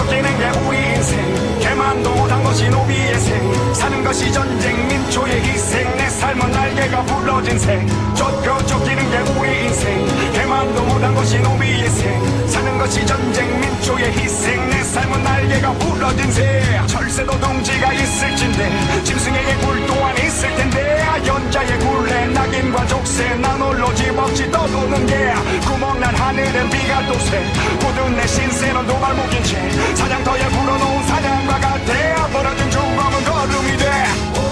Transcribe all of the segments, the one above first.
쫓기는 게 우리 인생 개만도 못한 것이 노비의 생 사는 것이 전쟁 민초의 희생 내 삶은 날개가 부러진 새 쫓기는 게 우리 인생 개만도 못한 것이 노비의 생 사는 것이 전쟁 민초의 희생 내 삶은 날개가 부러진 새 철새도 둥지가 있을진데 짐승에게 굴 또한 있을 텐데 연자의 굴레 낙인과 족쇄 난 홀로 집없이 떠도는 게 구멍난 하늘은 비가 또새 모든 내 신세는 도발목인 채 사냥터에 불어놓은 사냥과 같아 벌어진 죽음은 걸음이 돼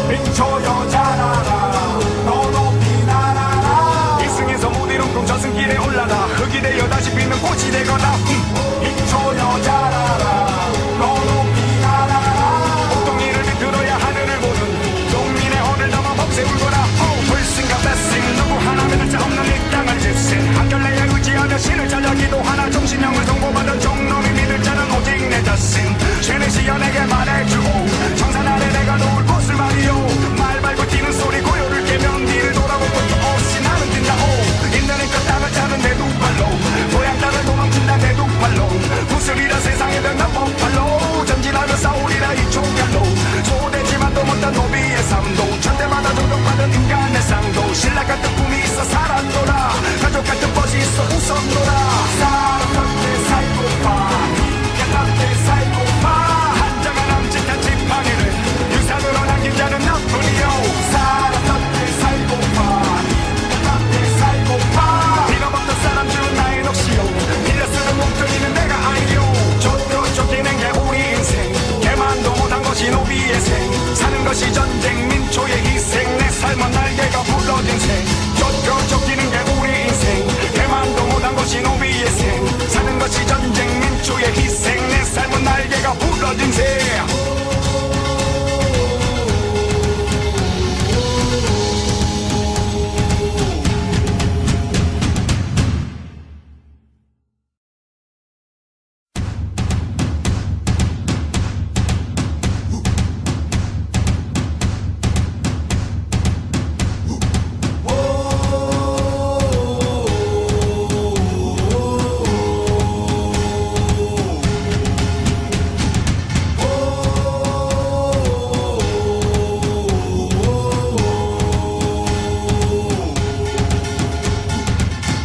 민초 여자라라 너 높이 날아라 이승에서 못 이룬 꿈 저승길에 올라가 흙이 되어 다시 피는 꽃이 되거나 민초 여자라라 너 높이 날아라 옥동이를 비틀어야 하늘을 보는 농민의 혼을 담아 법새 울거라 불신과 배신 누구 하나 믿을 자 없는 이 땅을 집신 한결레에 의지하며 신을 찾아 기도하나 정신형을 통보받은 종놈이 믿을 자는 오직 내 자신 죄는 시연에게 말해주고 정산 아래 내가 놓을 곳을 말이요 말 밟고 뛰는 소리 고요를 깨면 뒤를 돌아보고 또 없이 나는 뛴다 있는 힘껏 땅을 차는 내 두 팔로 고향 땅을 도망친다 내 두 팔로 구슬이라 세상에 변한 폭발로 전진하며 싸우리라 이 총칼로 소되지만도 못한 노비의 삶도 천대마다 조롱받은 인간의 상도 신라 같은 꿈이 있어 살았노라 가족 같은 벗이 있어 웃었노라 사람 곁에 살고파 인간 곁에 살고파 한장한 남짓한 지팡이를 유산으로 남긴 자는 나뿐이요 사람 곁에 살고파 인간 곁에 살고파 빌어먹던 사람 중 나의 넋이요 빌려 쓰는 목소리는 내가 아니요 쫓기는 게 우리 인생 개만도 못한 것이 노비의 생 사는 것이 전쟁 민초의 희생 내 삶은 날개가 부러진 새 쫓기는 게 우리 인생 개만도 못한 것이 노비의 생 사는 것이 전쟁 민초의 희생 내 삶은 날개가 부러진 새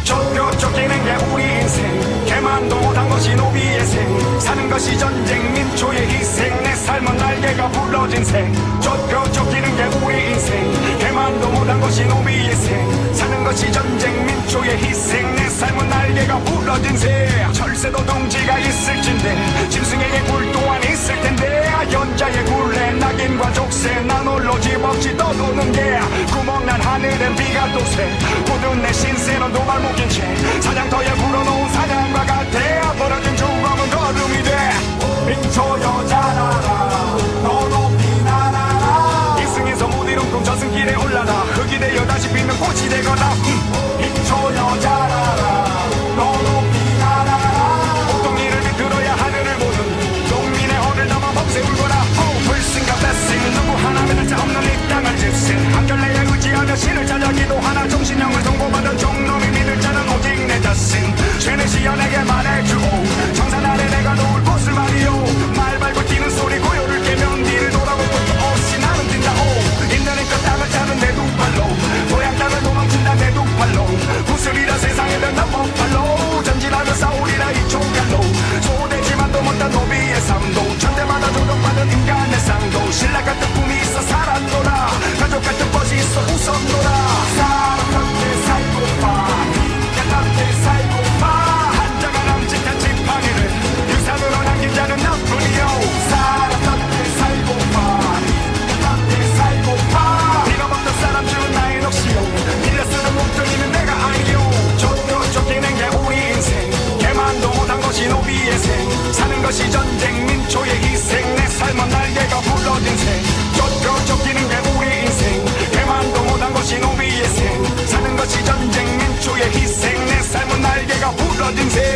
쫓기는 게 우리 인생 개만도 못한 것이 노비의 생 사는 것이 전쟁 민초의 희생 내 삶은 날개가 부러진 새 쫓기는 게 우리 인생 개만도 못한 것이 노비의 생 사는 것이 전쟁 민초의 희생 내 삶은 날개가 부러진 새 철새도 둥지가 있을진데 짐승에게 굴 또한 있을 텐데 연자의 굴레 낙인과 족쇄 난 홀로 집없이 떠도는 게 구멍난 하늘은 비가 또새 모든 내 신세는 도발목인 채 사냥터에 불어놓은 사냥과 같아 벌어진 죽음은 걸음이 돼 민초 여자라라 너 높이 날아라 이승에서 못 이룬 꿈 저승길에 올라가 흙이 되어 다시 피는 꽃이 되거나 민초 여자라라 너 높이 날아라 옥동이를 비틀어야 하늘을 보는 농민의 혼을 담아 법새 울거라 불신과 배신 누구 하나 믿을 자 없는 이 땅을 집신 한결레에 의지하며 신을 찾아 기도하나 정신형을 통보받은 종놈이 믿을 자는 오직 내 자신 죄는 시연에게 말해주고 정산 아래 내가 놓을 곳을 말이요 말 밟고 뛰는 소리 고요를 깨면 뒤를 돌아보고 또 없이 나는 뛴다 있는 힘껏 땅을 차는 내 두 팔로 고향 땅을 도망친다 내 두 팔로 구슬이라 세상에 변한 폭발로 전진하며 싸우리라 이 총칼로 소되지만도 못한 노비의 삶도 천대마다 조롱받은 인간의 상도 신라 같은 꿈이 있어 살았노라 가족 같은 벗이 있어 웃었노라 사람 곁에 살고파 인간 곁에 살고파 한장한 남짓한 지팡이를 유산으로 남긴 자는 나뿐이요 사람 곁에 살고파 인간 곁에 살고파 빌어먹던 사람 중 나의 넋이요 빌려 쓰는 목소리는 내가 아니요 쫓기는 게 우리 인생 개만도 못한 것이 노비의 생 사는 것이 전쟁 민초의 희생 내 삶은 날개가 부러진 새 쫓기는 게 우리 인생 개만도 못한 것이 노비의 생 사는 것이 전쟁 민초의 희생 내 삶은 날개가 부러진 새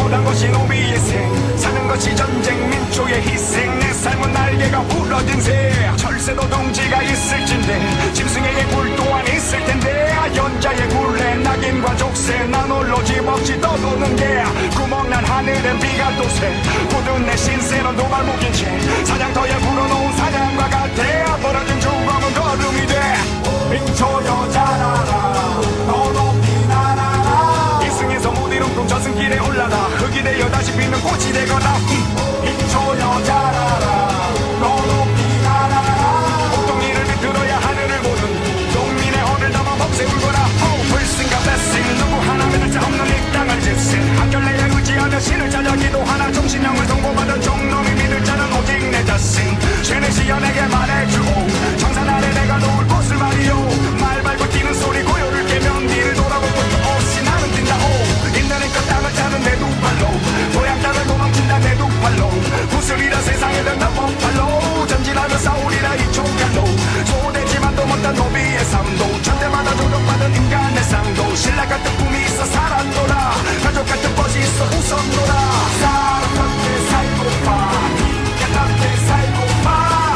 못한 것이 노비의 생 사는 것이 전쟁 민초의 희생 내 삶은 날개가 부러진 새 철새도 동지가 있을진데 짐승에게 굴 또한 있을 텐데 연자의 굴레 낙인과 족쇄 난 홀로 집없이 떠도는 게 구멍난 하늘엔 비가 또새 굳은 내 신세는 도발 묶인 채 사냥터에 불어놓은 사냥과 같아 벌어진 죽음은 거름이 돼 민초 여자라라 너 높이 날아라 이승에서 못 이룬 꿈 저승길에 올라가 흙이 되어 다시 피는 꽃이 되거라 민초 여자라라 너 높이 날아라 보통 이를 비틀어야 하늘을 보는 농민의 허를 담아 법새 울거라 불승과 blessing 누구 하나 믿을 자 없는 이 땅을 집신 한결내에 의지하며 신을 찾아 기도하나 정신형을 통보받은 종놈이 믿을 자는 오직 내 자신 죄는 시연에게 말해주고 정산 아래 내가 놓을 곳을 말이요 말 밟고 뛰는 소리 고요를 깨면 뒤를 돌아볼 것도 없이 나는 뛴다 있는 힘껏 땅을 차는 내 두 발로 고향 땅을 도망친다 내 두 팔로 구슬이라 세상에 든다 법팔로 전진하며 싸우리라 이 총칼로 소되지만도 못한 노비의 삶도 천대마다 조정받은 인간의 상도 신라 같은 꿈이 있어 살았노라 가족 같은 멋이 있어 웃었노라 사람 곁에 살고파 인간 곁에 살고파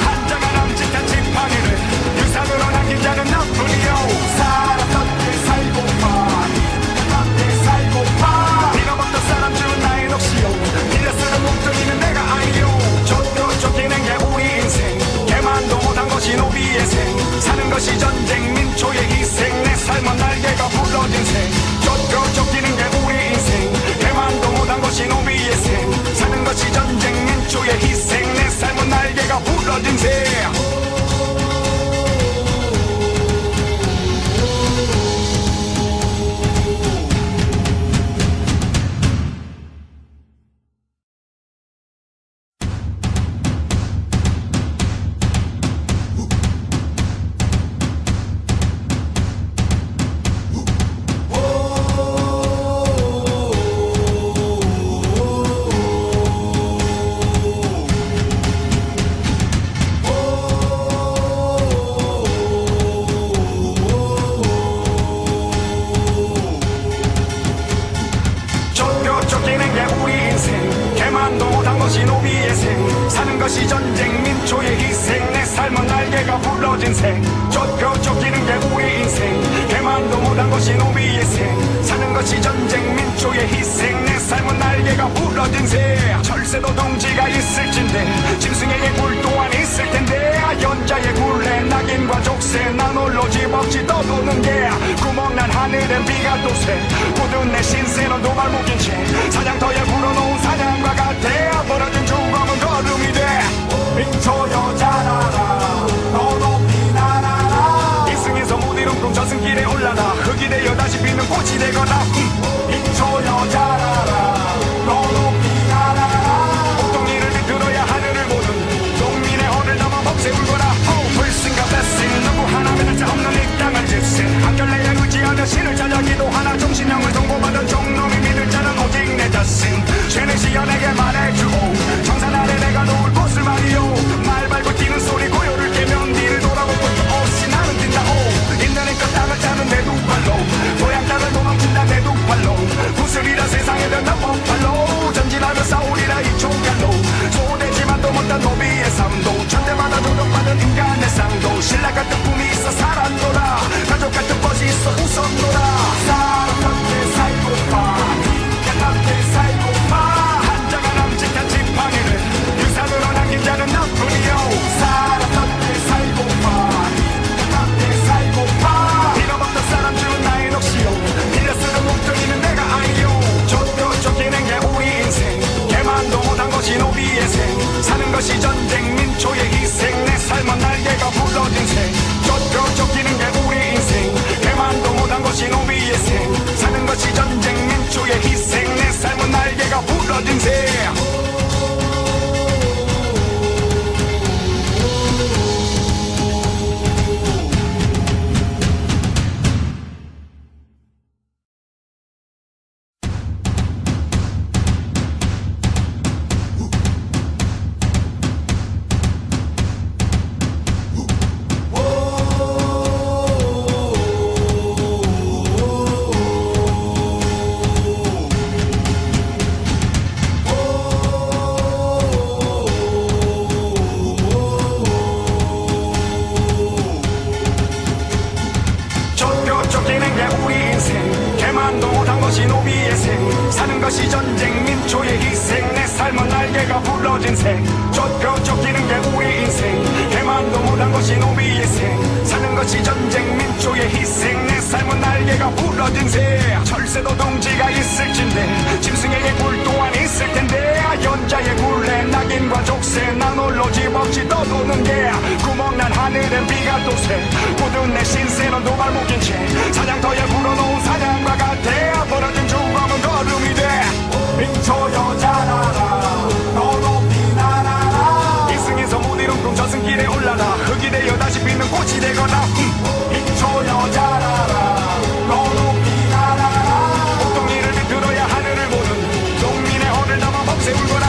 한장한 남짓한 지팡이를 유산으로 남긴 자는 나뿐이요 사람 곁에 살고파 인간 곁에 살고파 빌어먹던 사람 중 나의 넋이요 빌려 쓰는 몸뚱이는 내가 아니요 쫓겨 쫓기는 게 우리 인생 개만도 못한 것이 노비의 생 사는 것이 전쟁 민초의 희생 내 삶은 날개가 부러진 새 쫓겨 쫓기는 게 우리 인생 개만도 못한 것이 노비의 생 사는 것이 전쟁 민초의 희생 내 삶은 날개가 부러진 새 쫓기는 게 우리 인생 개만도 못한 것이 노비의 생 사는 것이 전쟁 민초의 희생 내 삶은 날개가 부러진 새 쫓기는 게 우리 인생 개만도 못한 것이 노비의 생 사는 것이 전쟁 민초의 희생 내 삶은 날개가 부러진 새 철새도 동지가 있을진데 짐승에게 굴 또한 있을 텐데 연자의 굴레 낙인과 족쇄 난 홀로 집없이 떠도는 게 구멍난 하늘엔 비가 또새 굳은 내 신세는 도발 묶인 채 사냥터에 불어놓은 사냥과 같아 벌어진 죽음은 거름이 돼 민초 여자라라 너 높이 날아라 이승에서 못 이룬 꿈 저승길에 올라가 흙이 되어 다시 피는 꽃이 되거라 민초 여자라라 너 높이 날아라 보통 이를 비틀어야 하늘을 보는 농민의 허를 담아 법새 울거라 불승과 blessing 누구 하나 믿을 자 없는 이 땅을 집신 한결내에 의지하며 신을 찾아 기도하나 정신형을 통보받은 종놈이 믿을 자는 오직 내 자신 죄는 것이 전쟁 민초의 희생 내 삶은 날개가 부러진 새 쫓겨 쫓기는 게 우리 인생 개만도 못한 것이 노비의 생 사는 것이 전쟁 민초의 희생 내 삶은 날개가 부러진 새 철새도 둥지가 있을진데 짐승에게 굴 또한 있을 텐데 연자의 굴레 낙인과 족쇄 난 홀로 집없이 떠도는 게 구멍난 하늘엔 비가 또새 굳은 내 신세는 도발목인 채 사냥터에 불어놓은 사냥과 같아 벌어진 죽음은 걸음이 돼 민초 여자라라 너 높이 날아라 이승에서 못 이룬 꿈 저승길에 올라라 흙이 되어 다시 피는 꽃이 되거나 민초 여자라라 너 높이 날아라 옥동이를 비틀어야 하늘을 보는 농민의 혼을 담아 범새 울거라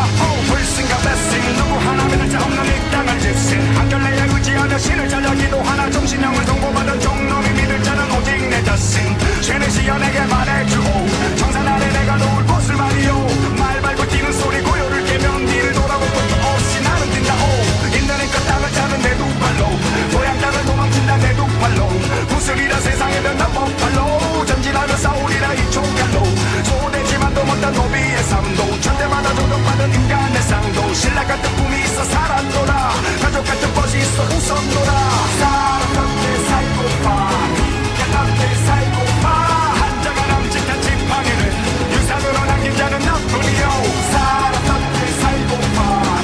불승과 blessing 누구 하나 믿을 자 없는 이 땅을 집신 한결레에 의지하며 신을 찾아 기도하나 정신형을 통보받은 종놈이 믿을 자는 오직 내 자신 죄는 시연에게 말해주고 정산 아래 내가 놓을 곳을 말이요 말 밟고 뛰는 소리 고요를 깨면 뒤를 돌아볼 것도 없이 나는 뛴다오 인간의 그 땅을 짜는 내 두 팔로 고향 땅을 도망친다 내 두 팔로 구슬이라 세상에 변한 법팔로 전진하며 싸우리라 이 총칼로 소되지만도 못한 노비의 삶도 천대마다 조롱받은 인간의 상도 신라 같은 꿈이 있어 살았노라 가족 같은 벗이 있어 웃었노라 사람 곁에 살고파 인간 곁에 살고파 한자가 남짓한 지팡이를 유산으로 남긴 자는 나뿐이요 사람 곁에 살고파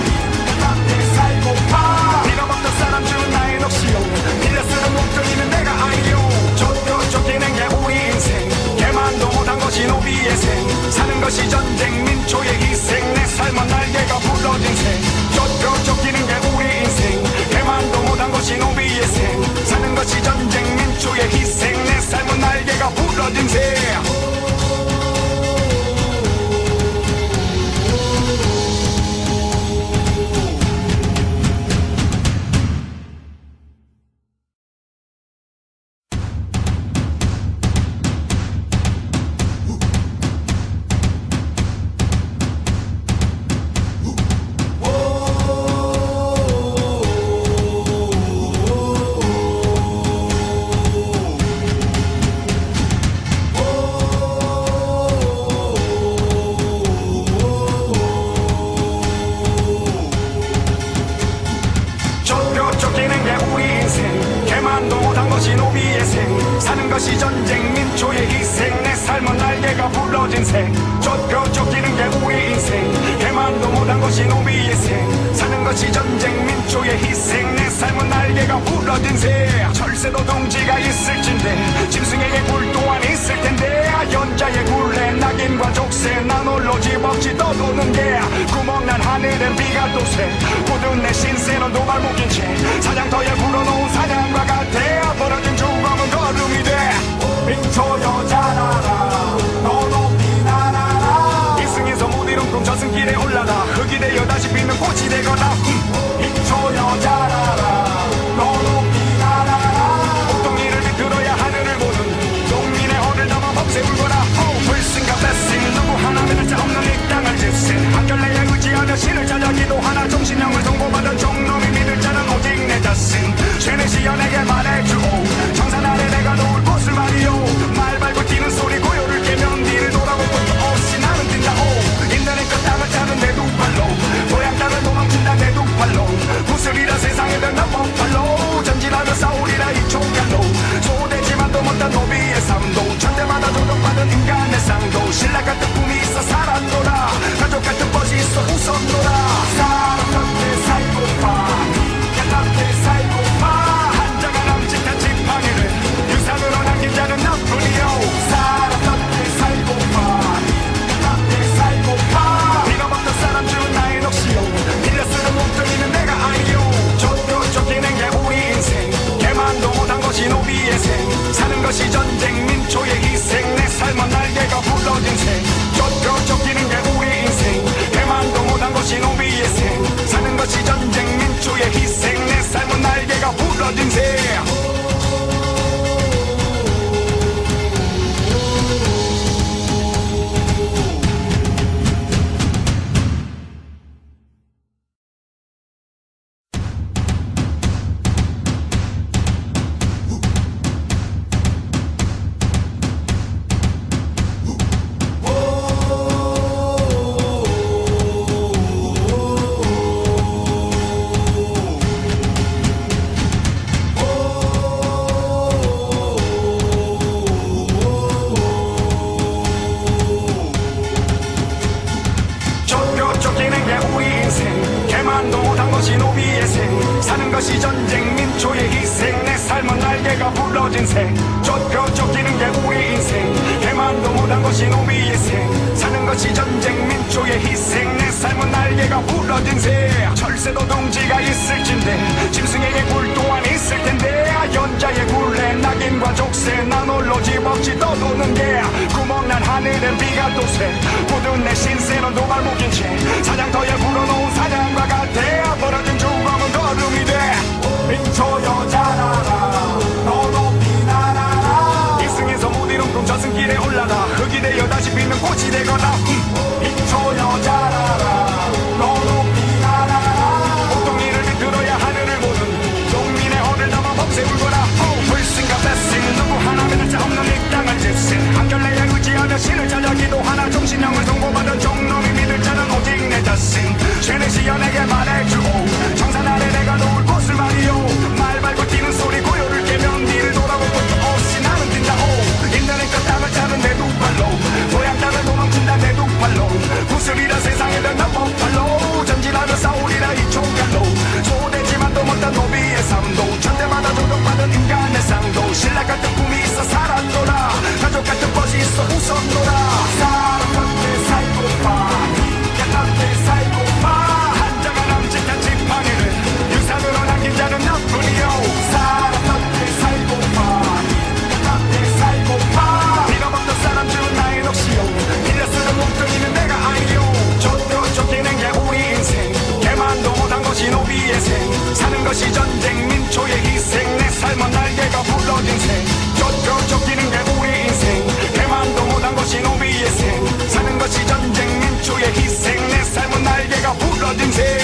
인간 곁에 살고파 빌어먹던 사람 중 나의 넋이요 빌려 쓰는 목소리는 내가 아니요 쫓기는 게 우리 인생 개만도 못한 것이 노비의 생 사는 것이 전쟁 민초의 희생 내 삶은 날개가 부러진 새 쫓기는 게 우리 인생 개만도 못한 것이 노비의 생 사는 것이 전쟁 민초의 희생 내 삶은 날개가 부러진 새 쫓기는 게 우리 인생 개만도 못한 것이 노비의 생 사는 것이 전쟁 민초의 희생 내 삶은 날개가 부러진 새 쫓기는 게 우리 인생 개만도 못한 것이 노비의 생 사는 것이 전쟁 민초의 희생 내 삶은 날개가 부러진 새 철새도 둥지가 있을진데 짐승에게 굴 또한 있을 텐데 연자의 굴레 낙인과 족쇄 난 홀로 집없이 떠도는 게 구멍난 하늘엔 비가 또새 굳은 내 신세는 도발목인 채 사냥터에 불어놓은 사냥과 같아 벌어진 죽음은 걸음이 돼 민초 여자라라 너 높이 날아라 이승에서 못 이룬 꿈 저승길에 올라라 흙이 되어 다시 피는 꽃이 되거나 민초 여자라라 너 높이 날아라 옥동이를 비틀어야 하늘을 보는 농민의 혼을 담아 범새 울거라 불승과 blessing 누구 하나 믿을 자 없는 이 땅을 집신 한결레에 의지하며 신을 찾아 기도하나 정신형을 통보받은 종놈이 믿을 자는 오직 내 자신 죄는 시연에게 말해주고 정산 아래 내가 놓을 곳을 말이요 말 밟고 뛰는 소리 고요를 깨면 뒤를 돌아볼 것도 없이 나는 뛴다오 인간의 그 땅을 짜는 내 두 팔로 고향 땅을 도망친다 내 두 팔로 구슬이라 세상에 변한 법팔로 전진하며 싸우리라 이 총칼로 소되지만도 못한 노비의 삶도 천대마다 조롱받은 인간의 상도 신라 같은 꿈이 있어 살았노라 가족 같은 벗이 있어 웃었노라 사람 곁에 살고파 인간 곁에 살고파 한자가 남짓한 지팡이를 유산으로 남긴 자는 나뿐이요 사람 곁에 살고파 인간 곁에 살고파 빌어먹던 사람 중 나의 넋이요 빌려 쓰는 목소리는 내가 아니요 쫓기는 게 우리 인생 개만도 못한 것이 노비의 생 사는 것이 전쟁 민초의 희생 내 삶은 날개가 부러진 새 쫓기는 게 우리 인생 개만도 못한 것이 노비의 생 사는 것이 전쟁 민초의 희생 내 삶은 날개가 부러진 새 것이 전쟁 민초의 희생 내 삶은 날개가 부러진 새 쫓겨 쫓기는 게 우리 인생 개만도 못한 것이 노비의 생 사는 것이 전쟁 민초의 희생 내 삶은 날개가 부러진 새 철새도 둥지가 있을진데 짐승에게 굴 또한 있을 텐데 연자의 굴레 낙인과 족쇄 난 홀로 집없이 떠도는 게 구멍난 하늘엔 비가 또새 모든 내 신세는 도발목인 채 사냥터에 불어놓은 사냥과 같아 벌어진 죽음은 걸음이 돼 민초 여자라라 너 높이 날아라 이승에서 못 이룬 꿈 저승길에 올라가 흙이 되어 다시 피는 꽃이 되거나 민초 여자라라 너 높이 날아라 보통 이를 비틀어야 하늘을 보는 농민의 허를 담아 범새 울거라 불신과 blessing 누구 하나 믿을 자 없는 이 땅을 집신 한결레에 의지하며 신을 찾아 기도하나 정신형을 선고받은 종놈이 믿을 자는 오직 내 자신 죄는 시연에게 말해주고 정산 아래 내가 놓을 곳을 말이요 말 밟고 뛰는 소리 고요를 깨면 뒤를 돌아보고 또 없이 나는 뛴다오 인내는 그 땅을 차는 내 두 팔로 고향 땅을 도망친다 내 두 팔로 구슬이라 세상에 던난 폭발로 전진하며 싸우리라 이 총칼로 소되지만도 못한 노비의 삶도 천대마다 조종받은 인간의 상도 신라 같은 꿈이 있어 살았노라 가족 같은 것이 있어 웃었노라 사람 곁에 살고파 인간 곁에 살고파 한자가 남짓한 지팡이를 유산으로 남긴 자는 나뿐이요 사람 곁에 살고파 인간 곁에 살고파 빌어먹던 사람 중 나의 넋이요 빌려 쓰는 몸뚱이는 내가 아니요 쫓겨 쫓기는 게 우리 인생 개만도 못한 것이 노비의 생 사는 것이 전쟁 민초의 희생 내 삶은 날개가 부러진 새 쫓겨 쫓기는 게 우리 인생 개만도 못한 것이 노비의 생 사는 것이 전쟁 민초의 희생 내 삶은 날개가 부러진 새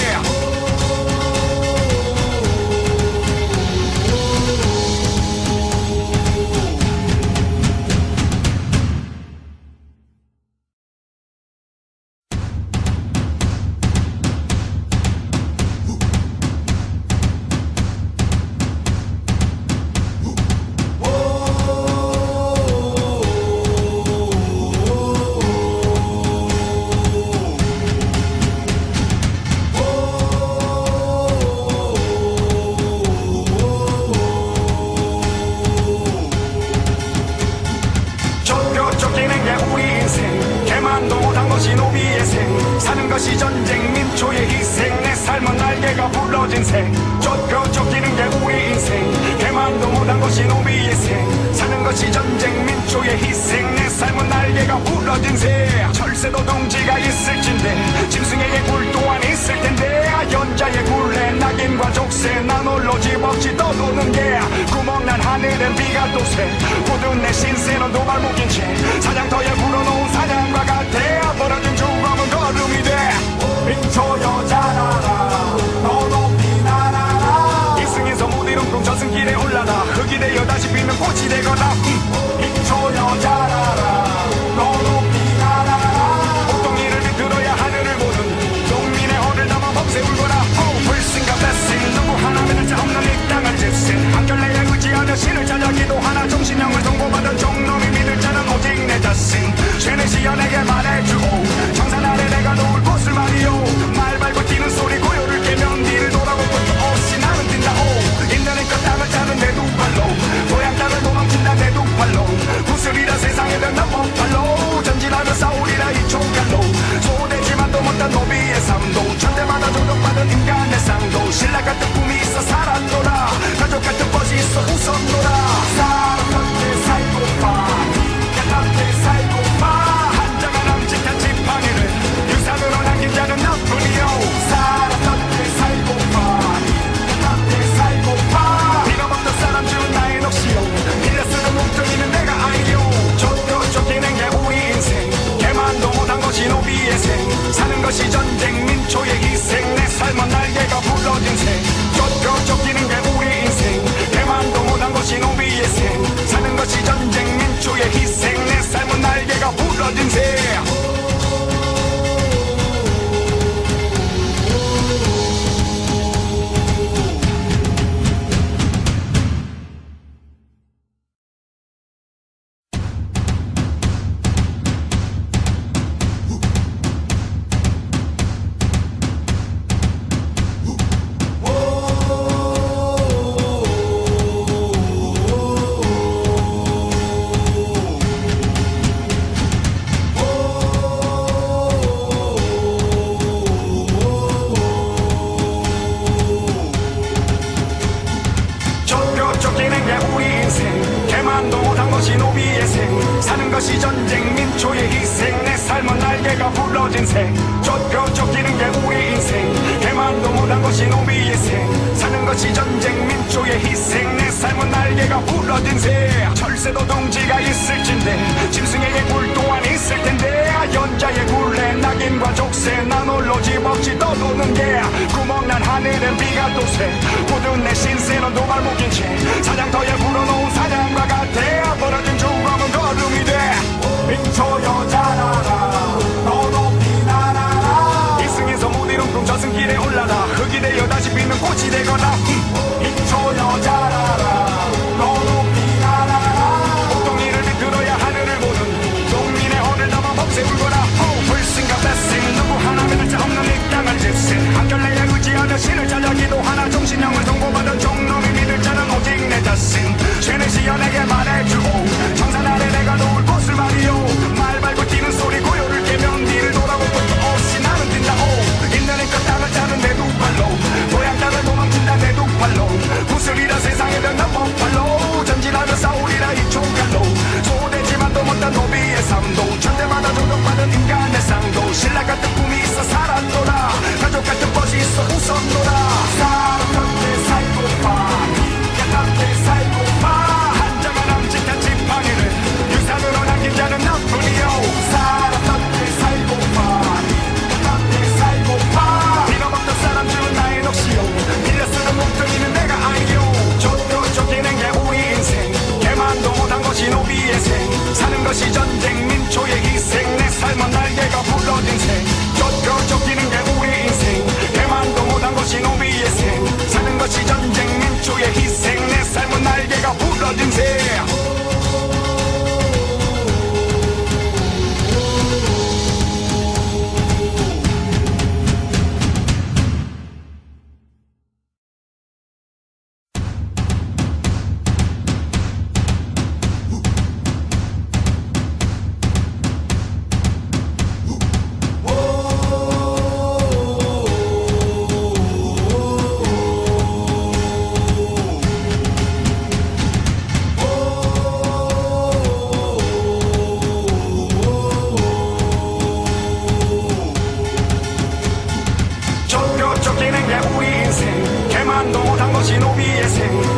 사는 것이 전쟁 민초의 희생 내 삶은 날개가 부러진 새 쫓겨 쫓기는 게 우리 인생 개만도 못한 것이 노비의 생 사는 것이 전쟁 민초의 희생 내 삶은 날개가 부러진 새 철새도 둥지가 있을진데 짐승에게 굴 또한 있을 텐데 연자의 굴레 낙인과 족쇄 난 홀로 집없이 떠도는 게 구멍난 하늘엔 비가 또새 모든 내 신세는 도발목인 채 사냥터에 불어놓은 사냥과 같아 벌어진 죽음은 걸음이 돼 민초 여자라라 너 높이 날아라 이승에서 못 이룬 꿈 저승길에 올라가 흙이 되어 다시 피는 꽃이 되거나 민초 여자라라 너 높이 날아라 보통 이를 비틀어야 하늘을 보는 농민의 허를 담아 범새 울거라 불신과 blessing 누구 하나 믿을 자 없는 이 땅을 집신 한결레에 의지하며 신을 찾아 기도하나 정신형을 선고받은 종놈이 믿을 자는 오직 내 자신 죄는 시연에게 말해주고 정산 아래 내가 놓을 곳을 말이요 말 밟고 뛰는 소리 고요를 깨면 뒤를 돌아보고 또 없이 나는 뛴다오 인내는 그 땅을 차는 내 두 발로 고향 땅을 도망친다 내 두 팔로 구슬이라 세상에 던난 폭발로 전진하며 싸우리라 이 총칼로 소되지만도 못한 노비의 삶도 천대마다 조종받은 인간의 상도 신라 같은 꿈이 있어 살았노라 가족 같은 것이 있어 웃었노라 사람 곁에 살고파 인간 곁에 살고파 한자가 남짓한 지팡이를 유산으로 남긴 자는 나뿐이요 사람 곁에 살고파 인간 곁에 살고파 빌어먹던 사람 중 나의 넋이요 빌려 쓰는 몸뚱이는 내가 아니요 쫓겨 쫓기는 게 우리 인생 개만도 못한 것이 노비의 생 사는 것이 전쟁 민초의 희생 내 삶은 날개가 부러진 새 쫓겨 쫓기는 게 우리 인생 개만도 못한 것이 노비의 생 사는 것이 전쟁 민초의 희생 내 삶은 날개가 부러진 새 날개가 부러진 새 쫓겨 쫓기는 게 우리 인생 개만도 못한 것이 노비의 생 사는 것이 전쟁 민초의 희생 내 삶은 날개가 부러진 새 철새도 동지가 있을진데 짐승에게 굴 또한 있을 텐데 연자의 굴레 낙인과 족쇄 난 홀로 집없이 떠도는 게 구멍난 하늘엔 비가 또새 굳은 내 신세는 도발 묶인 채 사냥터에 불어놓은 사냥과 같아 벌어진 죽음은 걸음이 돼 민초 여자라라 너 높이 날아라 이승에서 못 이룬 꿈 저승길에 올라라 흙이 되어 다시 피는 꽃이 되거나 민초 여자라라 너 높이 날아라 옥동이를 비틀어야 하늘을 보는 동민의 혼을 담아 범새 울거라 불신과 blessing 누구 하나 믿을 자 없는 이 땅을 집신 한결레에 의지하며 신을 찾아 기도하나 정신형을 통보받은 종놈이 믿을 자는 오직 내 자신 죄는 시여 내게 말해주오 청산 아래 내가 놓을 곳을 말이오 말 밟고 뛰는 소리 고요를 깨면 뒤를 돌아볼 것도 없이 나는 뛴다오 있는 힘껏 땅을 짜는 내 두 팔로 고향 땅을 도망친다 내 두 팔로 구슬이라 세상에 변한 법팔로 전진하며 싸우리라 이 총칼로 소되지만도 못한 노비의 삶도 천대마다 조명받은 인간의 상도 신라 같은 꿈이 있어 살았노라 가족 같은 멋이 있어 웃었노라 사람 곁에 살고파 인간 함께 살고파 한자가 남짓한 지팡이를 유산으로 남긴 자는 나뿐이요 사람 곁에 살고파 인간 함께 살고파 빌어먹던 사람 중 나의 넋이요 빌려 쓰는 목덜미는 내가 아니요 쫓겨 쫓기는 게 우리 인생 개만도 못한 것이 노비의 생 사는 것이 전쟁 민초의 희생 내 삶은 날개가 부러진 새 쫓겨 쫓기는 게 우리 인생 개만도 못한 것이 노비의 생 사는 것이 전쟁 민초의 희생 내 삶은 날개가 부러진 새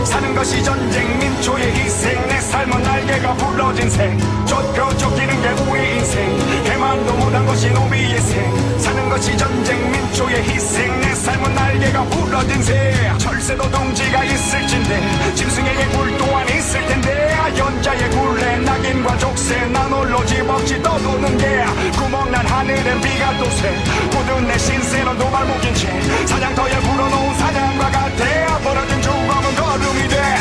사는 것이 전쟁 민초의 희생 내 삶은 날개가 부러진 새 쫓겨 쫓기는 게 우리 인생 개만도 못한 것이 노비의 생 사는 것이 전쟁 민초의 희생 내 삶은 날개가 부러진 새 철새도 동지가 있을진데 짐승에게 굴 또한 있을 텐데 연자의 굴레 낙인과 족쇄 난 홀로 집없이 떠도는 게 구멍난 하늘엔 비가 또새 굳은 내 신세는 도발 묶인 채 사냥터에 불어놓은 사냥과 같아 벌어진 죽음은 걸음이 돼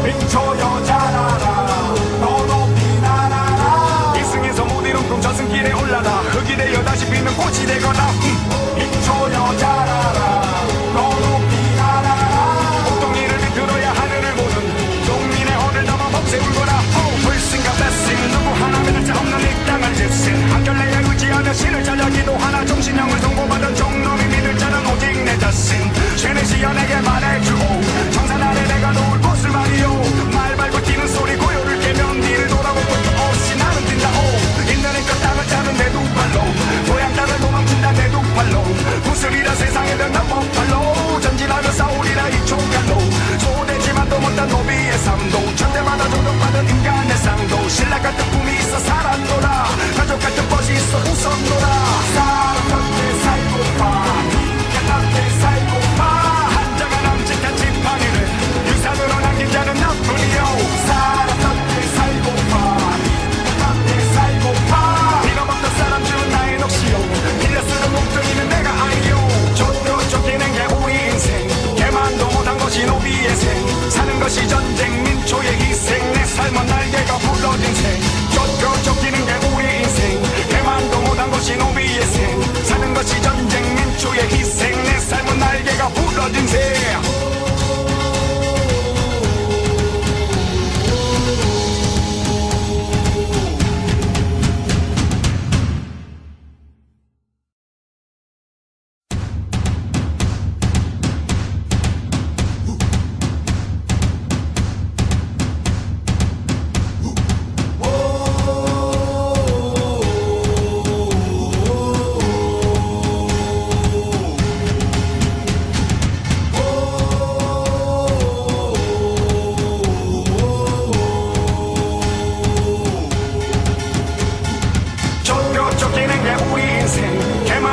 민초 여자라라 너 높이 날아라 이승에서 못 이룬 꿈 저승길에 올라라 흙이 되어 다시 피는 꽃이 되거나 민초 여자라라 너 높이 날아라 옥동이를 비틀어야 하늘을 보는 동민의 혼을 담아 범새 울거라 불신과 blessing 누구 하나 믿을 자 없는 이 땅을 집신 한결레에 의지하며 신을 찾아 기도하나 정신형을 통보받은 종놈이 믿을 자는 오직 내 자신 죄는 시여 내게 말해주오 청산 아래 내가 놓을 곳을 말이오 말 밟고 뛰는 소리 고요를 깨면 뒤를 돌아볼 것도 없이 나는 뛴다오 있는 힘껏 땅을 짜는 내 두 팔로 고향 땅을 도망친다 내 두 팔로 구슬이라 세상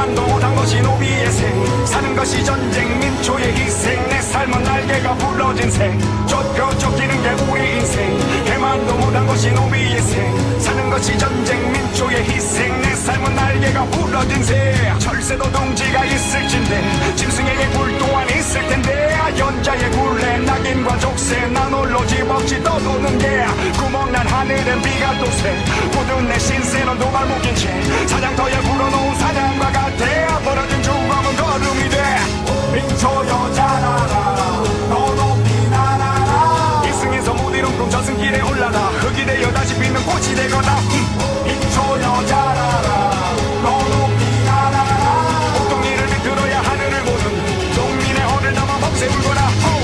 개만도 못한 것이 노비의 생 사는 것이 전쟁 민초의 희생 내 삶은 날개가 부러진 생 쫓겨 쫓기는 게 우리 인생 개만도 못한 것이 노비의 생 사는 것이 전쟁 민초의 희생 내 삶은 날개가 부러진 새 철새도 둥지가 있을진데 짐승에게 굴 또한 있을 텐데 연자의 굴레 낙인과 족쇄 난 홀로 집없이 떠도는 게 구멍난 하늘엔 비가 또새 모든 내 신세는 도발목인 채 사냥터에 불어놓은 사냥과 같아 벌어진 죽음은 걸음이 돼 민초 여자라라 너 높이 날아라 이승에서 못 이룬 꿈 저승길에 올라라 흙이 되어 다시 피는 꽃이 되거나 민초 여자라라 너 높이 날아라 옥동이를 비틀어야 하늘을 보는 농민의 허를 담아 범새 울거라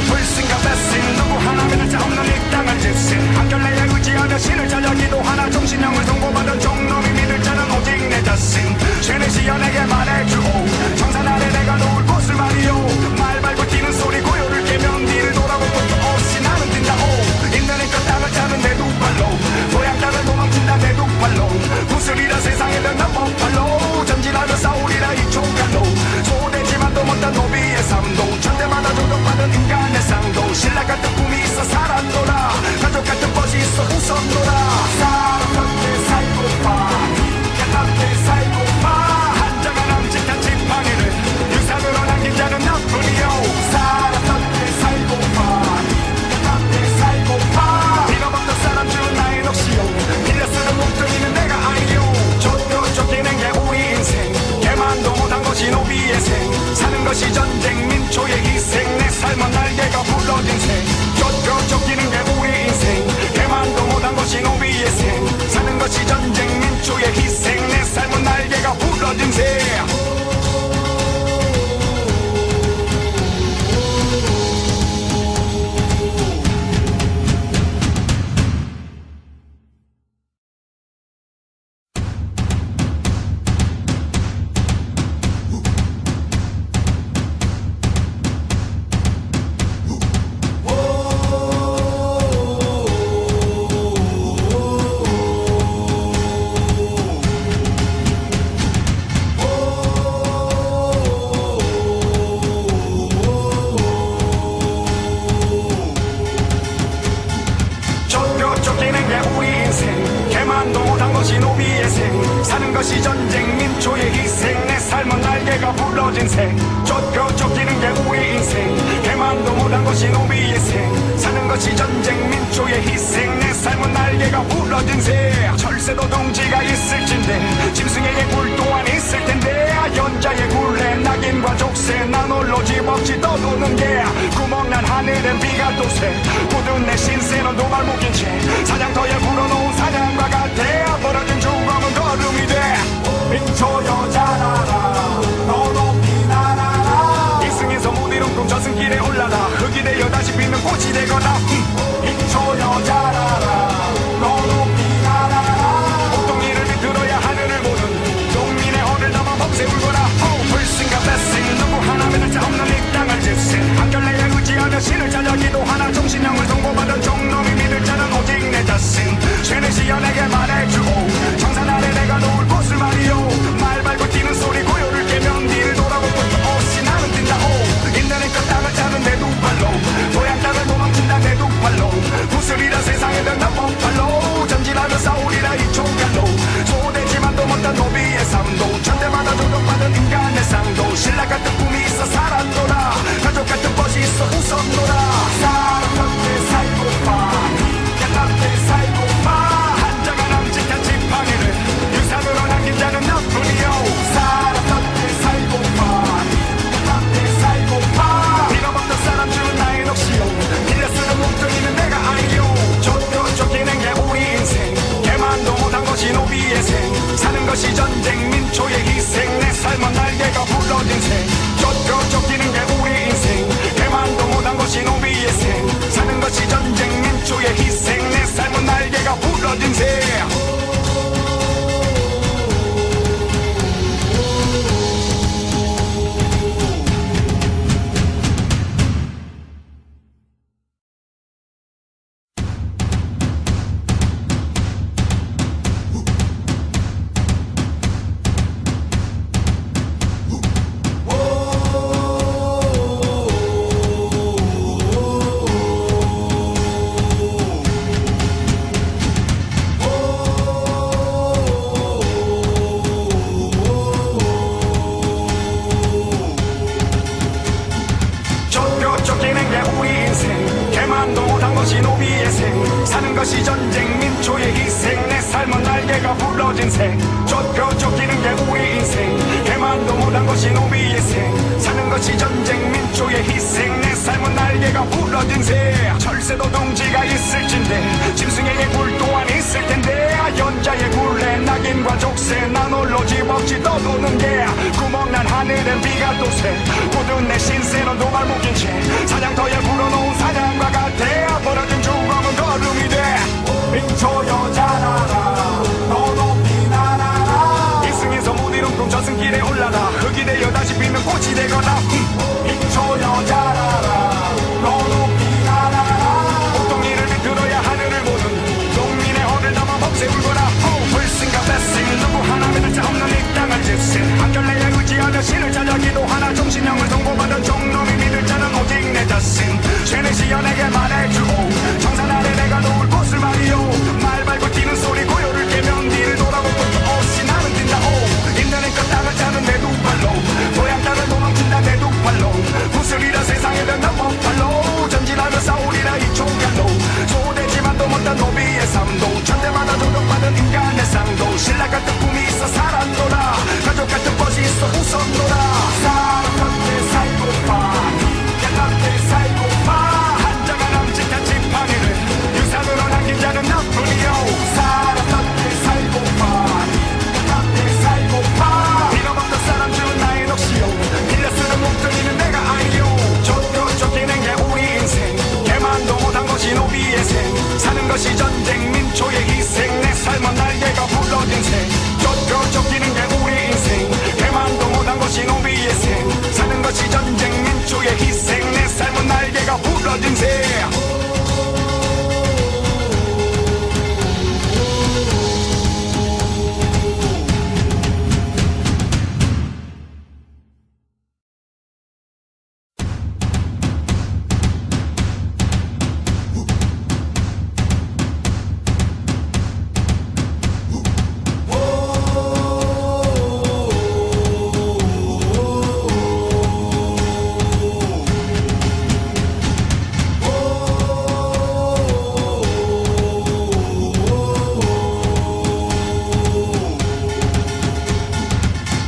불신과 배신 누구 하나 믿을 자 없는 이 땅을 짓신 한결레에 의지하며 신을 찾아 기도하나 정신형을 선고받은 종놈이 믿을 자는 오직 내 자신 죄내시여 내게 말해주오 정산 아래 내가 놓을 곳을 말이오 말 밟고 뛰는 소리 고요를 깨면 뒤를 돌아볼 것도 없이 나는 뛴다오 있는 힘껏 땅을 차는 내 두 발로 고향 땅을 도망친다 내 두 발로 구슬이라 세상에 던난 폭발로 전진하며 싸우리라 이 총칼로 소대지만도 못한 노비의 삶도 천대마다 조정받은 인간의 상도 신라 같은 꿈이 있어 살았노라 가족 같은 벗이 있어 웃었노라 사람 곁에 살고파 인간 함께 살고파 한자가 남짓한 지팡이를 유산으로 남긴 자는 나뿐이요 사람 곁에 살고파 인간 함께 살고파 빌어먹던 사람 중 나의 넋이요 빌려 쓰는 목적이는 내가 아니요 쫓겨 쫓기는 게 우리 인생 개만도 못한 것이 노비의 생 사는 것이 전쟁 민초의 희생 내 삶은 날개가 부러진 새 쫓겨 쫓기는 게 우리 인생 개만도 못한 것이 노비의 생 사는 것이 전쟁 민초의 희생 내 삶은 날개가 부러진 새 쫓기는 게 우리 인생 개만도 못한 것이 노비의 생 사는 것이 전쟁 민초의 희생 내 삶은 날개가 부러진 새 쫓겨 쫓기는 게 우리 인생 개만도 못한 것이 노비의 생 사는 것이 전쟁 민초의 희생 내 삶은 날개가 부러진 새 철새도 둥지가 있을진데 짐승에게 굴 또한 있을 텐데 연자의 굴레 낙인과 족쇄 난 홀로 집없이 떠도는 게 구멍난 하늘엔 비가 또새 모든 내 신세는 도발목인 채 사냥터에 불어놓은 사냥과 같아 벌어진 죽음은 걸음이 돼 민초 여자라라 너 높이 날아라 이승에서 못 이룬 꿈 저승길에 올라라 흙이 되어 다시 피는 꽃이 되거나 민초 여자라라 너 높이 날아라 옥동이를 비틀어야 하늘을 보는 농민의 허를 담아 범새 울거라 불신과 배신 누구 하나 믿을 자 없는 이 땅을 짓신 한결레에 의지하며 신을 찾아 기도하나 정신형을 선고받은 종놈이 믿을 자는 오직 내 자신 죄내시여 내게 말해주오 정산 아래 내가 놓을 곳을 말이오 말 밟고 뛰는 소리 고요를 깨면 뒤를 돌아볼 것도 없이 나는 뛴다오 있는 힘껏 땅을 차는 내 두 발로 고향 땅을 도망친다 내 두 발로 구슬이라 세상에 던난 폭발로 전진하며 싸우리라 이 총칼로 소대지만도 못한 노비의 삶도 천대마다 조정받은 인간의 상도 신라 같은 꿈이 있어 살았노라 가족 같은 벗이 있어 웃었노라 사람 곁에 살고파 인간 함께 살고파 한자가 남짓한 지팡이를 유산으로 남긴 자는 나뿐이요 사람 곁에 살고파 인간 함께 살고파 빌어먹던 사람 중 나의 넋이요 빌려 쓰는 목적이는 내가 아니요 쫓겨 쫓기는 게 우리 인생 개만도 못한 것이 노비의 생 사는 것이 전쟁 민초의 희생 내 삶은 날개가 부러진 새 쫓겨 쫓기는 게 우리 인생 개만도 못한 것이 노비의 생 사는 것이 전쟁 민초의 희생 내 삶은 날개가 부러진 새 사는 것이 전쟁 민초의 희생 내 삶은 날개가 부러진 새 쫓겨 쫓기는 게 우리 인생 개만도 못한 것이 노비의 생 사는 것이 전쟁 민초의 희생 내 삶은 날개가 부러진 새 철새도 둥지가 있을진데 짐승에게 굴 또한 있을 텐데 연자의 굴레 낙인과 족쇄 난 홀로 집없이 떠도는 게 구멍난 하늘엔 비가 또새 모든 내 신세는 도발 묶인 채 사냥터에 불어놓은 사냥과 같아 벌어진 죽음은 걸음이 돼 민초 여자라라 너 높이 날아라 이승에서 못 이룬 꿈 저승길에 올라라 흙이 되어 다시 피는 꽃이 되거나 민초 여자라라 너 높이 날아라 보통 이를 비틀어야 하늘을 보는 농민의 허를 담아 범새 울거라 불승과 배승 누구 하나 믿을 자 없는 이 땅을 집신 한결내에 의지하며 신을 찾아 기도하나 정신형을 통보받은 종놈이 믿을 자는 오직 내 자신 죄는 시여 내게 말해주오 정산 아래 내가 놓을 곳을 말이오 말 밟고 뛰는 소리 고요를 깨면 뒤를 돌아보고 또 없이 나는 뛴다오 있는 힘껏 땅을 차는 내 두 발로 고향 땅을 도망친다 내 두 팔로 구슬이라 세상에 된다 법팔로 전진하며 싸우리라 이 총칼로 소대지만도 못한 노비의 삶도 천대마다 조정받은 인간의 상도 신라 같은 꿈이 있어 살았노라 가족 같은 것이 있어 웃었노라 사람 곁에 살고파 인간 곁에 살고파 한자가 남짓한 지팡이를 유산으로 남긴 자는 나뿐이요 사람 곁에 살고파 인간 곁에 살고파 비가 먹던 사람 중 나의 넋이요 빌려 쓰는 목소리는 내가 아니요 쫓기는 게 우리 인생 개만도 못한 것이 노비의 생 사는 것이 전쟁 민초의 희생 내 삶은 날개가 부러진 새 쫓기는 게 우리 인생 개만도 못한 것이 노비의 생 사는 것이 전쟁 민초의 희생 내 삶은 날개가 부러진 새